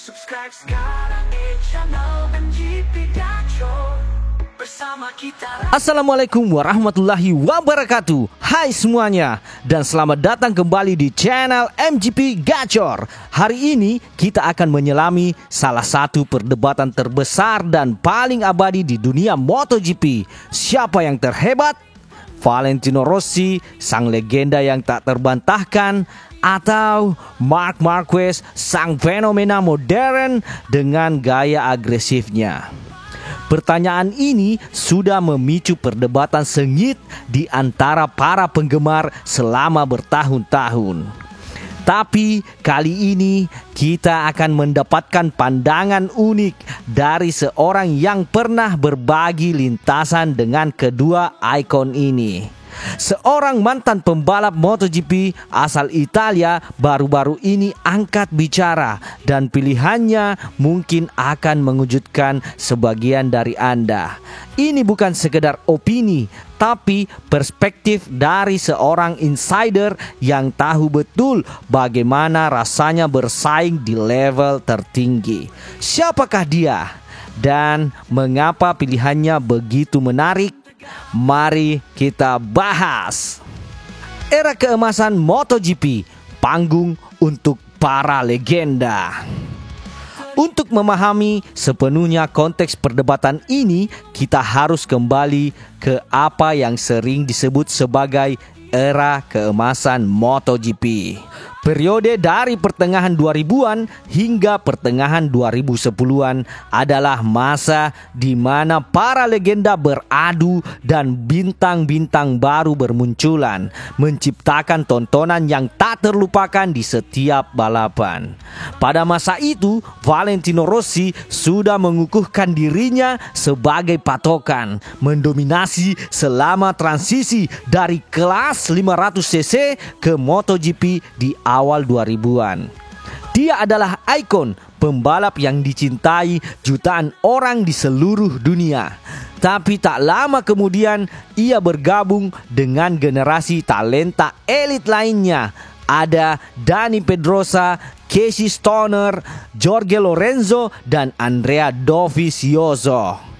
Subscribe sekarang di channel MGP Gacor bersama kita. Assalamualaikum warahmatullahi wabarakatuh. Hai semuanya, dan selamat datang kembali di channel MGP Gacor. Hari ini kita akan menyelami salah satu perdebatan terbesar dan paling abadi di dunia MotoGP. Siapa yang terhebat? Valentino Rossi, sang legenda yang tak terbantahkan, atau Marc Marquez, sang fenomena modern dengan gaya agresifnya? Pertanyaan ini sudah memicu perdebatan sengit di antara para penggemar selama bertahun-tahun. Tapi kali ini kita akan mendapatkan pandangan unik dari seorang yang pernah berbagi lintasan dengan kedua ikon ini. Seorang mantan pembalap MotoGP asal Italia baru-baru ini angkat bicara, dan pilihannya mungkin akan mengejutkan sebagian dari Anda. Ini bukan sekedar opini, tapi perspektif dari seorang insider yang tahu betul bagaimana rasanya bersaing di level tertinggi. Siapakah dia? Dan mengapa pilihannya begitu menarik? Mari kita bahas. Era keemasan MotoGP, panggung untuk para legenda. Untuk memahami sepenuhnya konteks perdebatan ini, kita harus kembali ke apa yang sering disebut sebagai era keemasan MotoGP. Periode dari pertengahan 2000-an hingga pertengahan 2010-an adalah masa di mana para legenda beradu dan bintang-bintang baru bermunculan, menciptakan tontonan yang tak terlupakan di setiap balapan. Pada masa itu, Valentino Rossi sudah mengukuhkan dirinya sebagai patokan, mendominasi selama transisi dari kelas 500cc ke MotoGP di awal 2000-an. Dia adalah ikon pembalap yang dicintai jutaan orang di seluruh dunia. Tapi tak lama kemudian ia bergabung dengan generasi talenta elit lainnya. Ada Dani Pedrosa, Casey Stoner, Jorge Lorenzo, dan Andrea Dovizioso.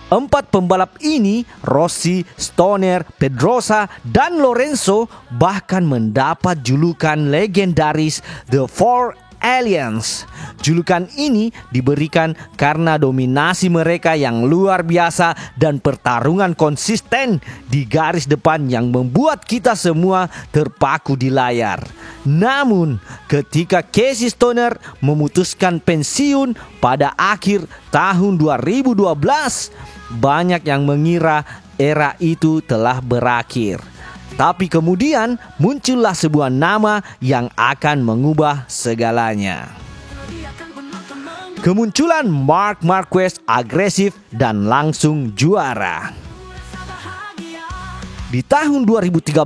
Empat pembalap ini, Rossi, Stoner, Pedrosa, dan Lorenzo, bahkan mendapat julukan legendaris The Four Aliens. Julukan ini diberikan karena dominasi mereka yang luar biasa dan pertarungan konsisten di garis depan yang membuat kita semua terpaku di layar. Namun, ketika Casey Stoner memutuskan pensiun pada akhir tahun 2012, banyak yang mengira era itu telah berakhir. Tapi kemudian muncullah sebuah nama yang akan mengubah segalanya. Kemunculan Marc Marquez agresif dan langsung juara. Di tahun 2013,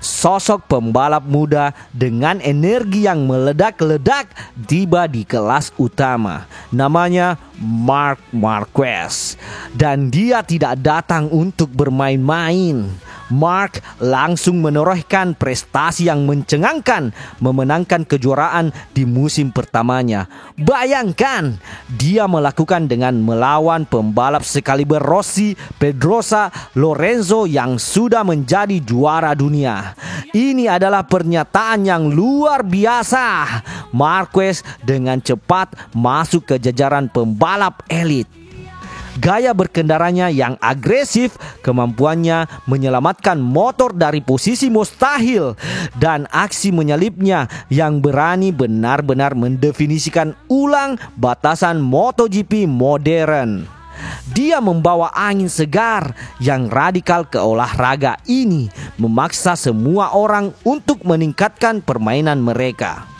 sosok pembalap muda dengan energi yang meledak-ledak tiba di kelas utama. Namanya Marc Marquez. Dan dia tidak datang untuk bermain-main. Marc langsung menorehkan prestasi yang mencengangkan, memenangkan kejuaraan di musim pertamanya. Bayangkan, dia melakukan dengan melawan pembalap sekaliber Rossi, Pedrosa, Lorenzo yang sudah menjadi juara dunia. Ini adalah pernyataan yang luar biasa. Marquez dengan cepat masuk ke jajaran pembalap elit. Gaya berkendaranya yang agresif, kemampuannya menyelamatkan motor dari posisi mustahil, dan aksi menyalipnya yang berani benar-benar mendefinisikan ulang batasan MotoGP modern. Dia membawa angin segar yang radikal ke olahraga ini, memaksa semua orang untuk meningkatkan permainan mereka.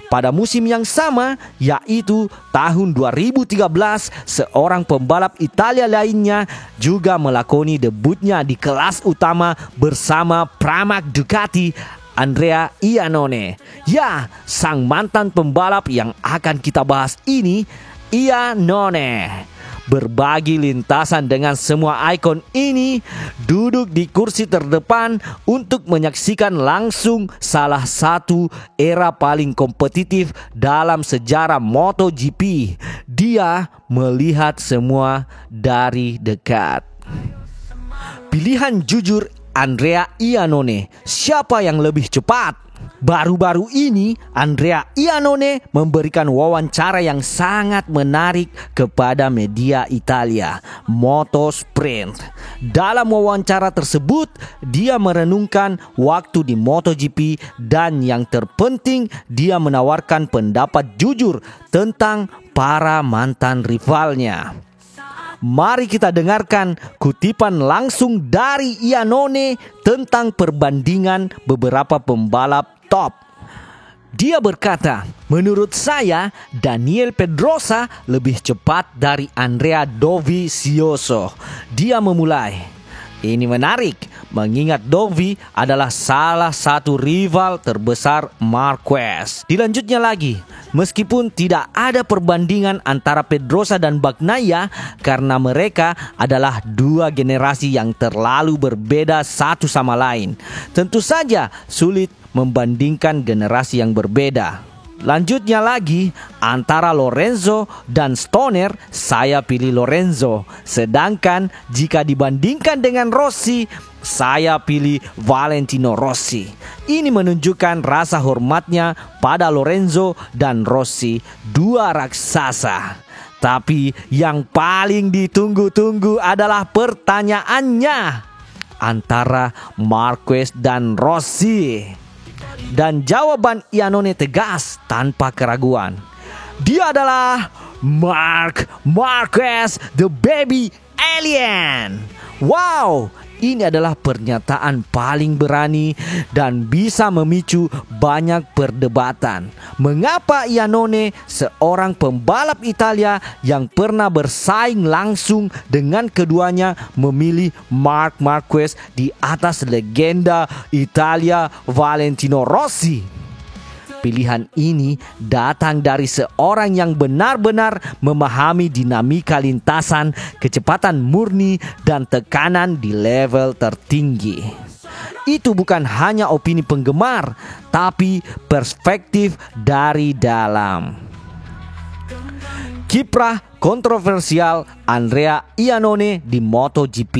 Pada musim yang sama, yaitu tahun 2013, seorang pembalap Italia lainnya juga melakoni debutnya di kelas utama bersama Pramac Ducati, Andrea Iannone. Ya, sang mantan pembalap yang akan kita bahas ini, Iannone. berbagi lintasan dengan semua ikon ini, duduk di kursi terdepan untuk menyaksikan langsung salah satu era paling kompetitif dalam sejarah MotoGP. Dia melihat semua dari dekat. Pilihan jujur Andrea Iannone, siapa yang lebih cepat? Baru-baru ini Andrea Iannone memberikan wawancara yang sangat menarik kepada media Italia, Motosprint. Dalam wawancara tersebut, dia merenungkan waktu di MotoGP dan yang terpenting dia menawarkan pendapat jujur tentang para mantan rivalnya. Mari kita dengarkan kutipan langsung dari Iannone tentang perbandingan beberapa pembalap top. Dia berkata, menurut saya Daniel Pedrosa lebih cepat dari Andrea Dovizioso. Dia memulai. Ini menarik, mengingat Dovi adalah salah satu rival terbesar Marquez. Dilanjutnya lagi, meskipun tidak ada perbandingan antara Pedrosa dan Bagnaia karena mereka adalah dua generasi yang terlalu berbeda satu sama lain. Tentu saja sulit membandingkan generasi yang berbeda. Lanjutnya lagi, antara Lorenzo dan Stoner, saya pilih Lorenzo. Sedangkan jika dibandingkan dengan Rossi, saya pilih Valentino Rossi. Ini menunjukkan rasa hormatnya pada Lorenzo dan Rossi, dua raksasa. Tapi yang paling ditunggu-tunggu adalah pertanyaannya antara Marquez dan Rossi. Dan jawaban Iannone tegas tanpa keraguan. Dia adalah Marc Marquez, the baby alien. Wow, ini adalah pernyataan paling berani dan bisa memicu banyak perdebatan. Mengapa Iannone, seorang pembalap Italia yang pernah bersaing langsung dengan keduanya, memilih Marc Marquez di atas legenda Italia Valentino Rossi? Pilihan ini datang dari seorang yang benar-benar memahami dinamika lintasan, kecepatan murni, dan tekanan di level tertinggi. Itu bukan hanya opini penggemar, tapi perspektif dari dalam. Kiprah kontroversial Andrea Iannone di MotoGP.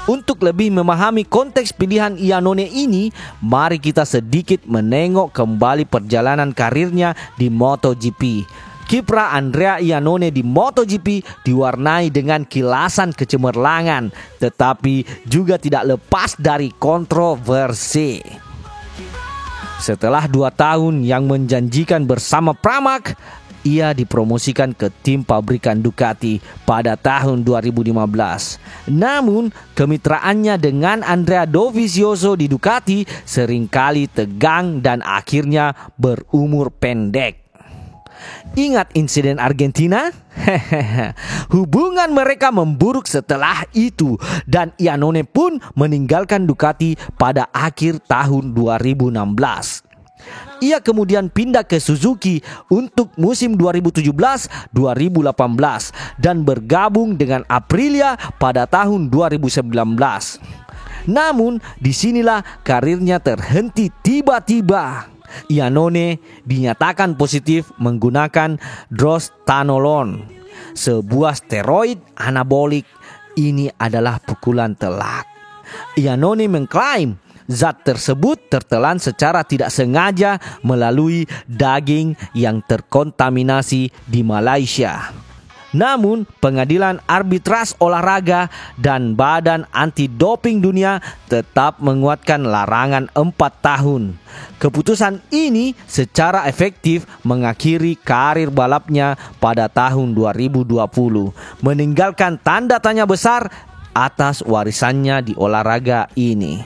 Untuk lebih memahami konteks pilihan Iannone ini, mari kita sedikit menengok kembali perjalanan karirnya di MotoGP. Kiprah Andrea Iannone di MotoGP diwarnai dengan kilasan kecemerlangan, tetapi juga tidak lepas dari kontroversi. Setelah 2 tahun yang menjanjikan bersama Pramac, ia dipromosikan ke tim pabrikan Ducati pada tahun 2015. Namun, kemitraannya dengan Andrea Dovizioso di Ducati seringkali tegang dan akhirnya berumur pendek. Ingat insiden Argentina? Hubungan mereka memburuk setelah itu dan Iannone pun meninggalkan Ducati pada akhir tahun 2016. Ia kemudian pindah ke Suzuki untuk musim 2017-2018 dan bergabung dengan Aprilia pada tahun 2019. Namun, disinilah karirnya terhenti tiba-tiba. Iannone dinyatakan positif menggunakan drostanolon, sebuah steroid anabolik. Ini adalah pukulan telak. Iannone mengklaim zat tersebut tertelan secara tidak sengaja melalui daging yang terkontaminasi di Malaysia. Namun, Pengadilan Arbitras Olahraga dan Badan Anti-Doping Dunia tetap menguatkan larangan 4 tahun. Keputusan ini secara efektif mengakhiri karir balapnya pada tahun 2020, meninggalkan tanda tanya besar atas warisannya di olahraga ini.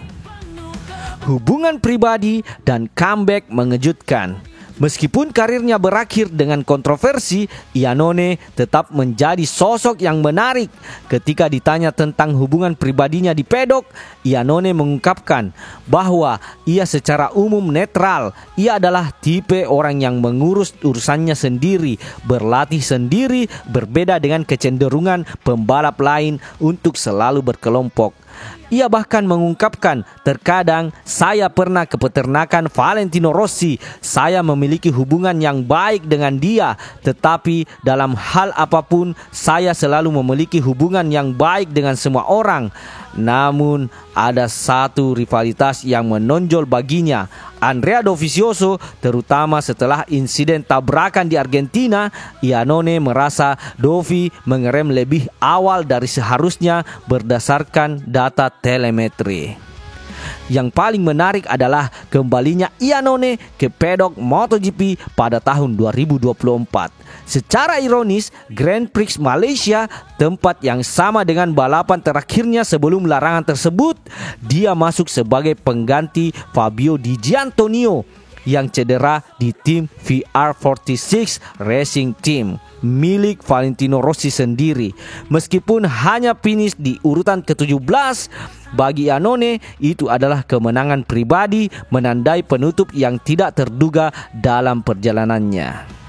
Hubungan pribadi dan comeback mengejutkan. Meskipun karirnya berakhir dengan kontroversi, Iannone tetap menjadi sosok yang menarik. Ketika ditanya tentang hubungan pribadinya di pedok, Iannone mengungkapkan bahwa ia secara umum netral. Ia adalah tipe orang yang mengurus urusannya sendiri, berlatih sendiri, berbeda dengan kecenderungan pembalap lain untuk selalu berkelompok. Ia bahkan mengungkapkan, terkadang saya pernah ke peternakan Valentino Rossi. Saya memiliki hubungan yang baik dengan dia, tetapi dalam hal apapun saya selalu memiliki hubungan yang baik dengan semua orang. Namun ada satu rivalitas yang menonjol baginya, Andrea Dovizioso, terutama setelah insiden tabrakan di Argentina. Iannone merasa Dovi mengerem lebih awal dari seharusnya berdasarkan data telemetri. Yang paling menarik adalah kembalinya Iannone ke pedok MotoGP pada tahun 2024. Secara ironis, Grand Prix Malaysia, tempat yang sama dengan balapan terakhirnya sebelum larangan tersebut, dia masuk sebagai pengganti Fabio Di Giannantonio yang cedera di tim VR46 Racing Team milik Valentino Rossi sendiri. Meskipun hanya finish di urutan ke-17, bagi Iannone itu adalah kemenangan pribadi, menandai penutup yang tidak terduga dalam perjalanannya.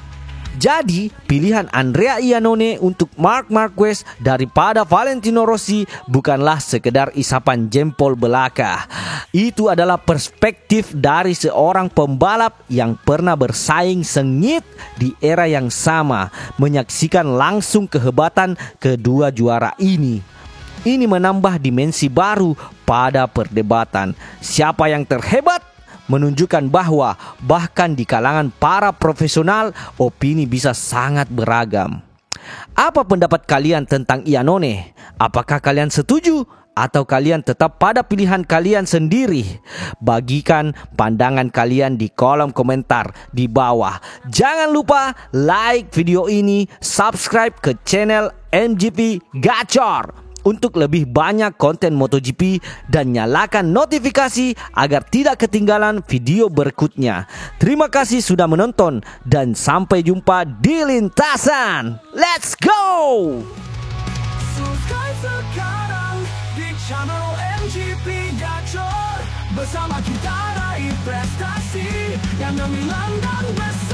Jadi, pilihan Andrea Iannone untuk Marc Marquez daripada Valentino Rossi bukanlah sekedar isapan jempol belaka. Itu adalah perspektif dari seorang pembalap yang pernah bersaing sengit di era yang sama, menyaksikan langsung kehebatan kedua juara ini. Ini menambah dimensi baru pada perdebatan. Siapa yang terhebat? Menunjukkan bahwa bahkan di kalangan para profesional, opini bisa sangat beragam. Apa pendapat kalian tentang Iannone? Apakah kalian setuju? Atau kalian tetap pada pilihan kalian sendiri? Bagikan pandangan kalian di kolom komentar di bawah. Jangan lupa like video ini, subscribe ke channel MGP Gacor untuk lebih banyak konten MotoGP, dan nyalakan notifikasi agar tidak ketinggalan video berikutnya. Terima kasih sudah menonton dan sampai jumpa di lintasan. Let's go! Subscribe sekarang di channel MGP Gacor. Bersama kita raih prestasi yang gemilang dan besar.